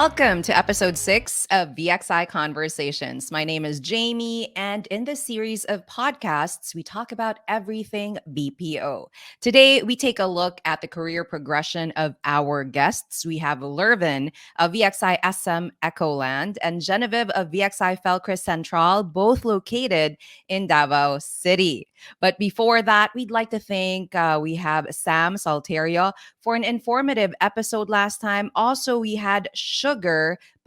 Welcome to episode 6 of VXI Conversations. My name is Jamie, and in this series of podcasts, we talk about everything BPO. Today, we take a look at the career progression of our guests. We have Lerven of VXI SM Ecoland and Genivev of VXI Felcris Central, both located in Davao City. But before that, we'd like to thank we have Sam Salterio for an informative episode last time. Also, we had Sugar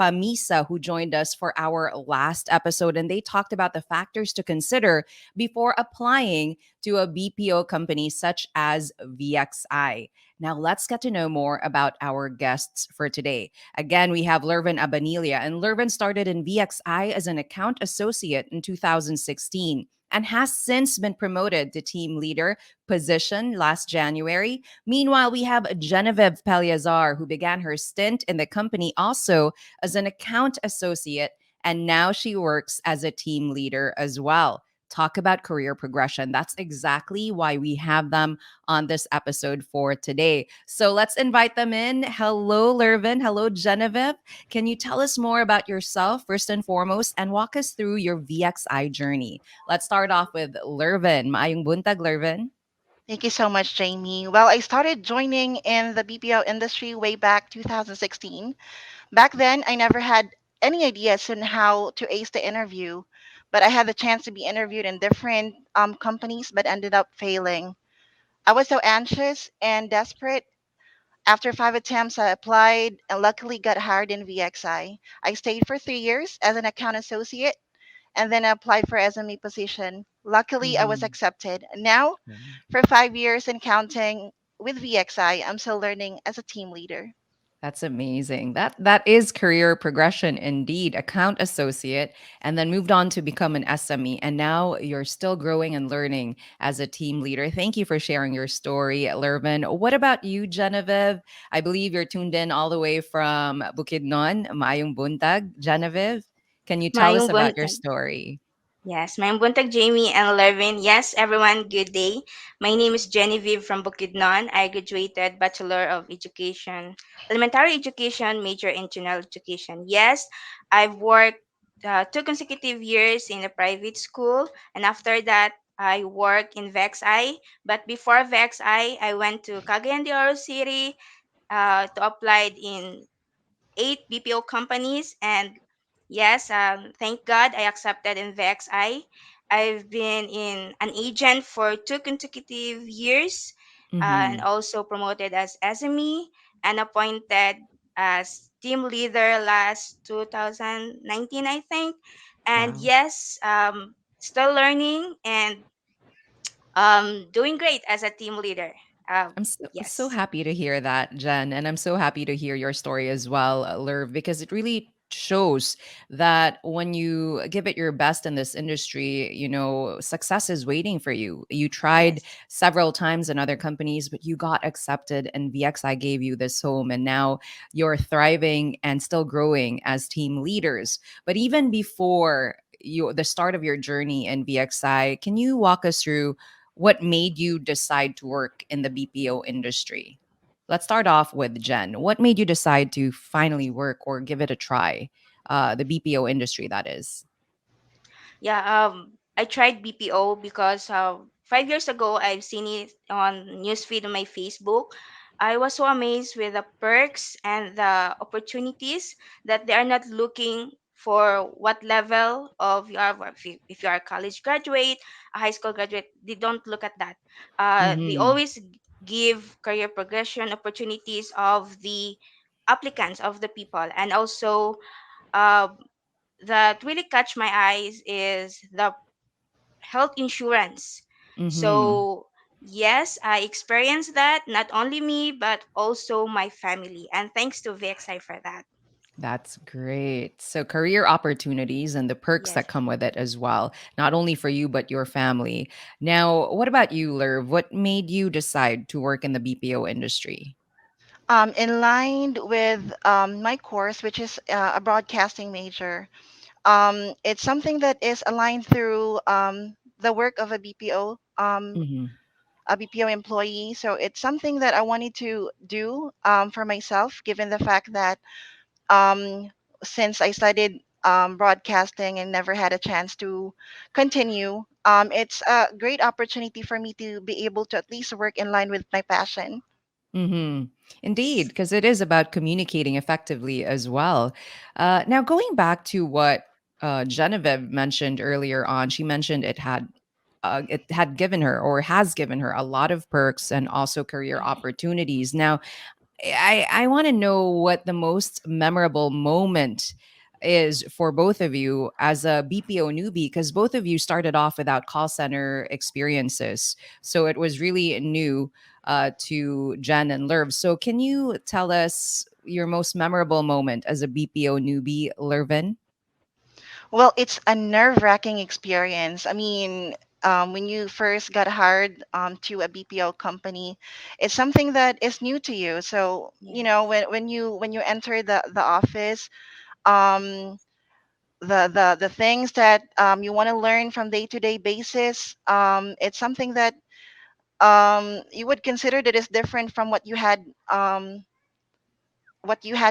Pamisa who joined us for our last episode, and they talked about the factors to consider before applying to a BPO company such as VXI. Now, let's get to know more about our guests for today. Again, we have Lerven Abanilla, and Lerven started in VXI as an account associate in 2016 and has since been promoted to team leader position last January. Meanwhile, we have Genivev Pellazar, who began her stint in the company also as an account associate, and now she works as a team leader as well. Talk about career progression. That's exactly why we have them on this episode for today. So let's invite them in. Hello, Lervin. Hello, Genevieve. Can you tell us more about yourself, first and foremost, and walk us through your VXI journey? Let's start off with Lervin. Maayong buntag, Lervin. Thank you so much, Jamie. Well, I started joining in the BPO industry way back 2016. Back then, I never had any ideas on how to ace the interview, but I had the chance to be interviewed in different companies, but ended up failing. I was so anxious and desperate. After 5 attempts, I applied and luckily got hired in VXI. I stayed for 3 years as an account associate and then I applied for SME position. Luckily, I was Mhm. accepted. Now, for 5 years and counting with VXI, I'm still learning as a team leader. That's amazing. That is career progression indeed. Account associate and then moved on to become an SME and now you're still growing and learning as a team leader. Thank you for sharing your story, Lervin. What about you, Genevieve? I believe you're tuned in all the way from Bukidnon, Mayong Buntag. Genevieve, can you tell us Mayong about your buntag. story? Yes, mayong buntag, Jamie and Lervin. Yes, everyone, good day. My name is Genivev from Bukidnon. I graduated Bachelor of Education, Elementary Education, major in General Education. Yes, I've worked 2 consecutive years in a private school, and after that, I work in VXI. But before VXI, I went to Cagayan de Oro City to apply in 8 BPO companies. And yes, thank God I accepted in VXI. I've been in an agent for 2 consecutive years and Mm-hmm. also promoted as SME and appointed as team leader last 2019, I think. And Wow. yes, still learning and doing great as a team leader. I'm so Yes. happy to hear that, Jen, and I'm so happy to hear your story as well, Lerv, because it really shows that when you give it your best in this industry, success is waiting for you. You tried Yes. several times in other companies, but you got accepted, and VXI gave you this home, and now you're thriving and still growing as team leaders. But even before the start of your journey in VXI, can you walk us through what made you decide to work in the BPO industry? Let's start off with Jen. What made you decide to finally work or give it a try? The BPO industry, that is. Yeah, I tried BPO because 5 years ago I've seen it on newsfeed on my Facebook. I was so amazed with the perks and the opportunities that they are not looking for what level of you are. If you are a college graduate, a high school graduate, they don't look at that. They Mm-hmm. always give career progression opportunities of the applicants of the people, and also uh, that really catch my eyes is the health insurance. Mm-hmm. So yes, I experienced that, not only me but also my family, and thanks to VXI for that. That's great. So, career opportunities and the perks Yes. that come with it as well, not only for you, but your family. Now, what about you, Lerv? What made you decide to work in the BPO industry? In line with my course, which is a broadcasting major, it's something that is aligned through the work of Mm-hmm. a BPO employee. So it's something that I wanted to do for myself, given the fact that Um, since I studied broadcasting and never had a chance to continue, it's a great opportunity for me to be able to at least work in line with my passion. Mm-hmm. Indeed, because it is about communicating effectively as well. Now, going back to what Genevieve mentioned earlier on, she mentioned it had given her or has given her a lot of perks and also career Yeah. opportunities. Now, I want to know what the most memorable moment is for both of you as a BPO newbie, because both of you started off without call center experiences. So it was really new to Jen and Lerv. So can you tell us your most memorable moment as a BPO newbie, Lervin? Well, it's a nerve-wracking experience. I mean, when you first got hired to a BPO company, it's something that is new to you. So, Yeah. you know, when you enter the office, um, the things that you want to learn from day-to-day basis, it's something that you would consider that is different from what you had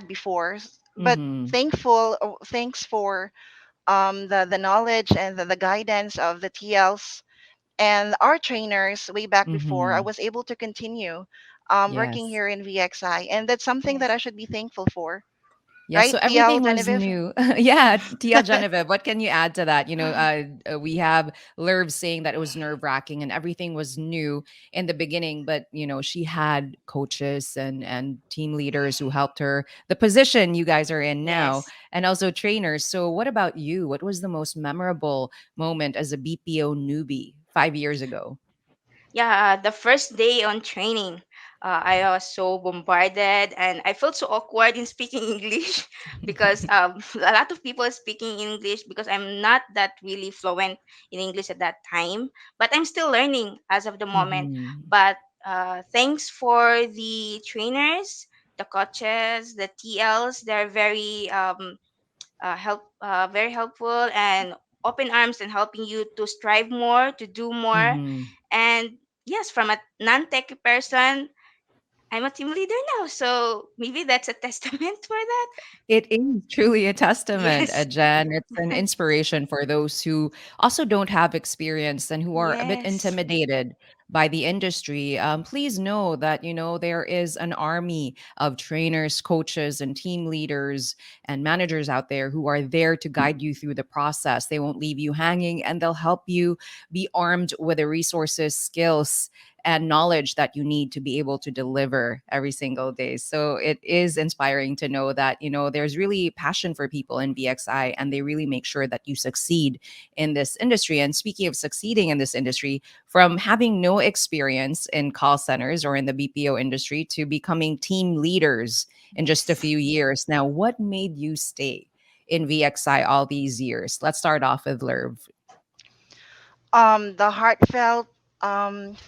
before. But Mm-hmm. thanks for the knowledge and the guidance of the TLs and our trainers way back before, I Mm-hmm. was able to continue working Yes. here in VXI. And that's something that Yes. I should be thankful for. Yeah, Right, so TL everything was Genevieve? new. Yeah, Tia Genevieve, what can you add to that? We have Lerv saying that it was nerve wracking and everything was new in the beginning, but she had coaches and team leaders who helped her. The position you guys are in now, Yes. and also trainers. So, what about you? What was the most memorable moment as a BPO newbie 5 years ago? Yeah, the first day on training, I was so bombarded and I felt so awkward in speaking English because a lot of people are speaking English because I'm not that really fluent in English at that time, but I'm still learning as of the moment. Hmm. But thanks for the trainers, the coaches, the TLs. They're very helpful and open arms and helping you to strive more, to do more. Hmm. And yes, from a non-techie person, I'm a team leader now. So maybe that's a testament for that. It is truly a testament, Yes. Jen. It's an inspiration for those who also don't have experience and who are a bit Yes. intimidated by the industry. Please know that, there is an army of trainers, coaches, and team leaders and managers out there who are there to guide you through the process. They won't leave you hanging and they'll help you be armed with the resources, skills, and knowledge that you need to be able to deliver every single day. So it is inspiring to know that, there's really passion for people in BXI and they really make sure that you succeed in this industry. And speaking of succeeding in this industry, from having no experience in call centers or in the BPO industry to becoming team leaders in just a Yes. few years. Now, what made you stay in VXI all these years? Let's start off with Lerv. The heartfelt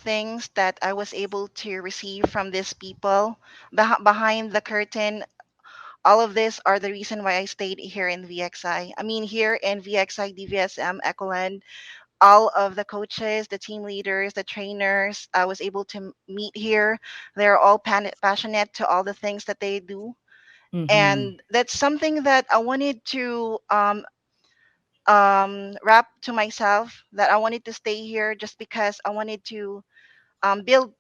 things that I was able to receive from these people behind the curtain, all of this are the reason why I stayed here in VXI. I mean, here in VXI DVSM Ecoland, all of the coaches, the team leaders, the trainers I was able to meet here. They're all passionate to all the things that they do. Mm-hmm. And that's something that I wanted to wrap to myself, that I wanted to stay here just because I wanted to build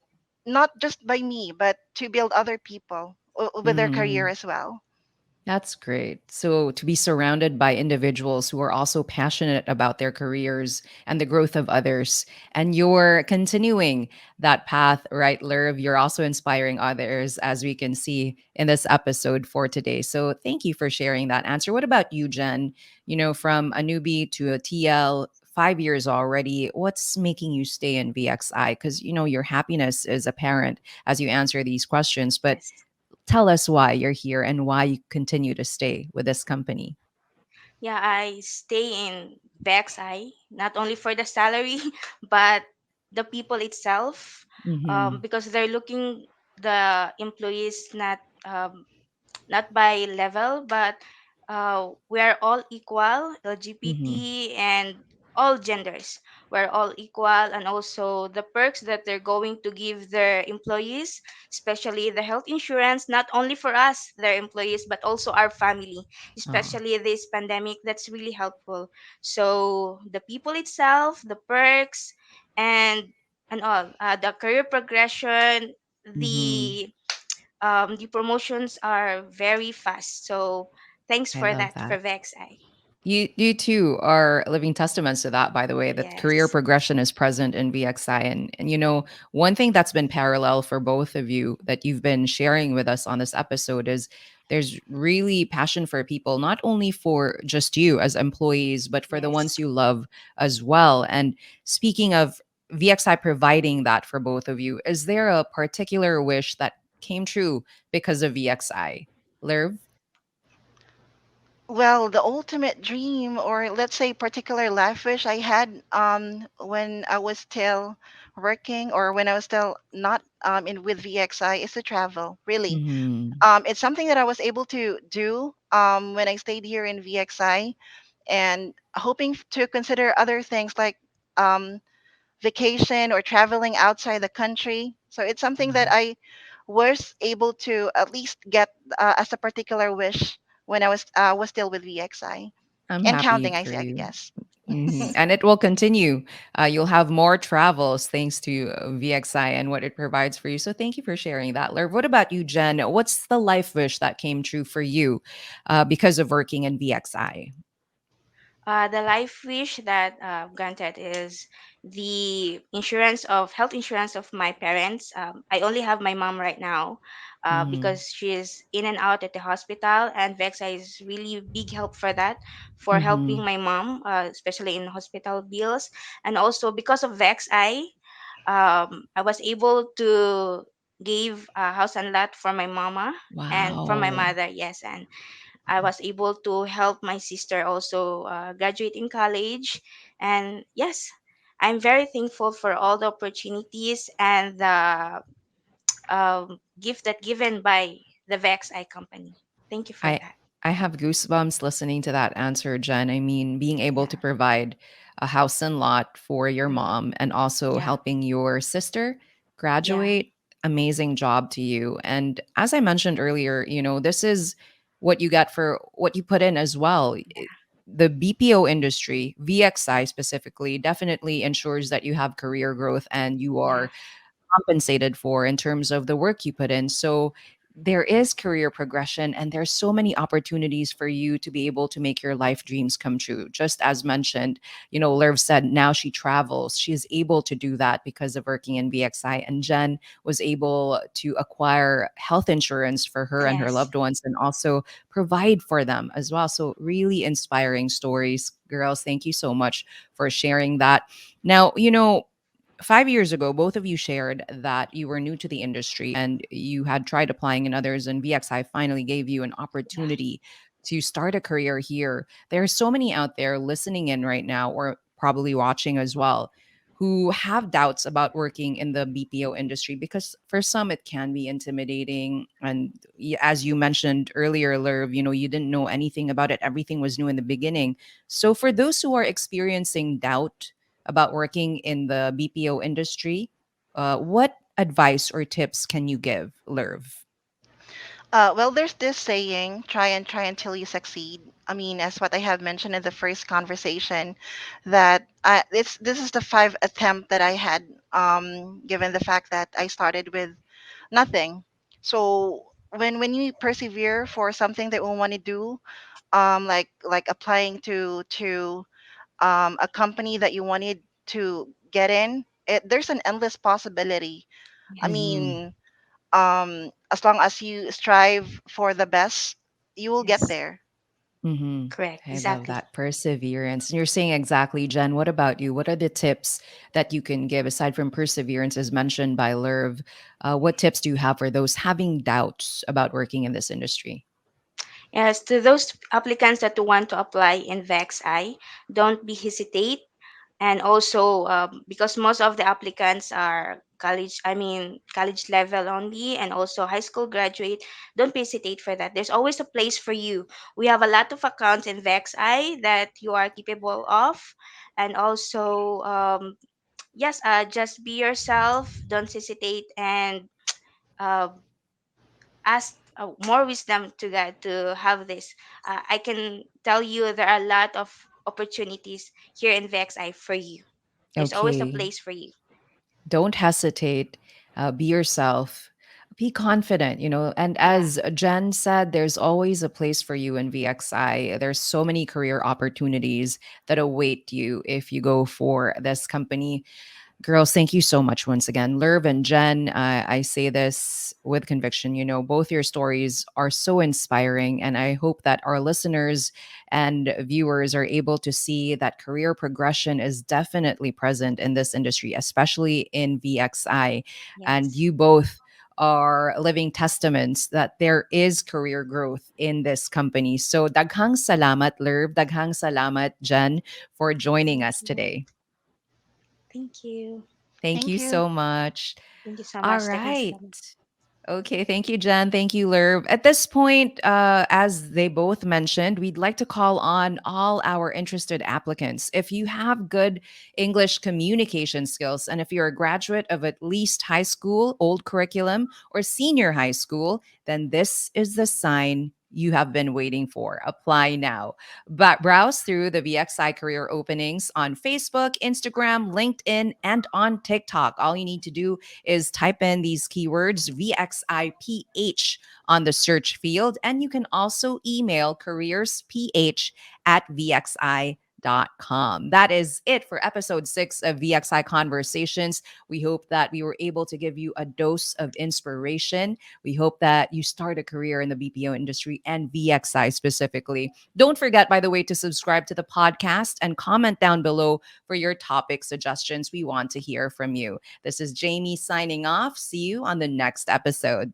not just by me, but to build other people with their career Mm-hmm. as well. That's great. So, to be surrounded by individuals who are also passionate about their careers and the growth of others, and you're continuing that path, right, Lerv? You're also inspiring others, as we can see in this episode for today. So, thank you for sharing that answer. What about you, Jen? From a newbie to a TL, 5 years already. What's making you stay in VXI? Because, your happiness is apparent as you answer these questions, but Yes. tell us why you're here and why you continue to stay with this company. Yeah, I stay in VXI not only for the salary, but the people itself, Mhm. because they're looking the employees not by level, but we are all equal, Mhm. LGBT and all genders. We're all equal, and also the perks that they're going to give their employees, especially the health insurance, not only for us, their employees, but also our family, Oh. especially this pandemic. That's really helpful. So the people itself, the perks, and all the career progression, Mm-hmm. the promotions are very fast. So thanks I for love that for that. VXI. You too are living testaments to that, by the way, that career Yes. progression is present in VXI. And one thing that's been parallel for both of you that you've been sharing with us on this episode is there's really passion for people, not only for just you as employees, but for the ones Yes. you love as well. And speaking of VXI providing that for both of you, is there a particular wish that came true because of VXI? Lerv? Well, the ultimate dream, or let's say particular life wish I had when I was still working, or when I was still not in with VXI, is to travel. Really, Mm-hmm. it's something that I was able to do when I stayed here in VXI, and hoping to consider other things like um, vacation or traveling outside the country. So it's something that I was able to at least get as a particular wish when I was still with VXI I'm and happy counting. I for say, I you. guess. And it will continue. You'll have more travels thanks to VXI and what it provides for you. So thank you for sharing that, Lerv. What about you, Jen? What's the life wish that came true for you because of working in VXI? The life wish that granted is the insurance of health insurance of my parents. I only have my mom right now Mm-hmm. because she is in and out at the hospital, and Vexa is really big help for that, for Mm-hmm. helping my mom, especially in hospital bills, and also because of VexI, I was able to give a house and lot for my mama and for my Wow. mother. Yes, and I was able to help my sister also graduate in college. And yes, I'm very thankful for all the opportunities and the gift that given by the VXI company. Thank you for I that. I have goosebumps listening to that answer, Jen. I mean, being able to Yeah. provide a house and lot for your Mm. mom and also Yeah. helping your sister Yeah. graduate, amazing job to you. And as I mentioned earlier, this is what you get for what you put in as well. The BPO industry, VXI specifically, definitely ensures that you have career growth and you Yeah. are compensated for in terms of the work you put in. So there is career progression and there's so many opportunities for you to be able to make your life dreams come true. Just as mentioned, Lerv said now she travels. She is able to do that because of working in VXI. And Jen was able to acquire health insurance for her and her Yes. loved ones and also provide for them as well. So really inspiring stories. Girls, thank you so much for sharing that. Now, 5 years ago, both of you shared that you were new to the industry and you had tried applying in others, and VXI finally gave you an Yeah. opportunity to start a career here. There are so many out there listening in right now, or probably watching as well, who have doubts about working in the BPO industry because for some it can be intimidating. And as you mentioned earlier, Lerv, you didn't know anything about it, everything was new in the beginning. So, for those who are experiencing doubt, about working in the BPO industry, what advice or tips can you give, Lerv? Well, there's this saying, try until you succeed. I mean, as what I have mentioned in the first conversation, that this is the five attempt that I had, given the fact that I started with nothing. So when you persevere for something that we want to do, like applying to a company that you wanted to get in, there's an endless possibility. I Yes. Mm-hmm. mean, as long as you strive for the best, you will get Yes. there. Mm-hmm. Correct. I love Exactly. that perseverance. And you're saying exactly, Jen. What about you? What are the tips that you can give aside from perseverance, as mentioned by Lerv? What tips do you have for those having doubts about working in this industry? Yes, to those applicants that want to apply in VexI, don't be hesitate. And also, because most of the applicants are college, I mean, college level only, and also high school graduate, don't hesitate for that. There's always a place for you. We have a lot of accounts in VexI that you are capable of. And also, yes, just be yourself. Don't hesitate, and uh, ask more wisdom to God to have this. I can tell you there are a lot of opportunities here in VXI for you. There's always a Okay. place for you. Don't hesitate. Be yourself. Be confident, And Yeah. as Jen said, there's always a place for you in VXI. There's so many career opportunities that await you if you go for this company. Girls, thank you so much once again. Lerv and Jen, I say this with conviction. Both your stories are so inspiring. And I hope that our listeners and viewers are able to see that career progression is definitely present in this industry, especially in VXI. And Yes. you both are living testaments that there is career growth in this company. So daghang salamat, Lerv. Daghang salamat, Jen, for joining Thank us you. today. Thank you. Thank Thank you you. so much. Thank you so All much. right. Okay, thank you, Jen. Thank you, Lerv. At this point, as they both mentioned, we'd like to call on all our interested applicants. If you have good English communication skills, and if you're a graduate of at least high school, old curriculum, or senior high school, then this is the sign you have been waiting for. Apply now. But browse through the VXI career openings on Facebook, Instagram, LinkedIn, and on TikTok. All you need to do is type in these keywords VXIPH on the search field. And you can also email careersph@vxi.com. That is it for episode 6 of VXI Conversations. We hope that we were able to give you a dose of inspiration. We hope that you start a career in the BPO industry and VXI specifically. Don't forget, by the way, to subscribe to the podcast and comment down below for your topic suggestions. We want to hear from you. This is Jamie signing off. See you on the next episode.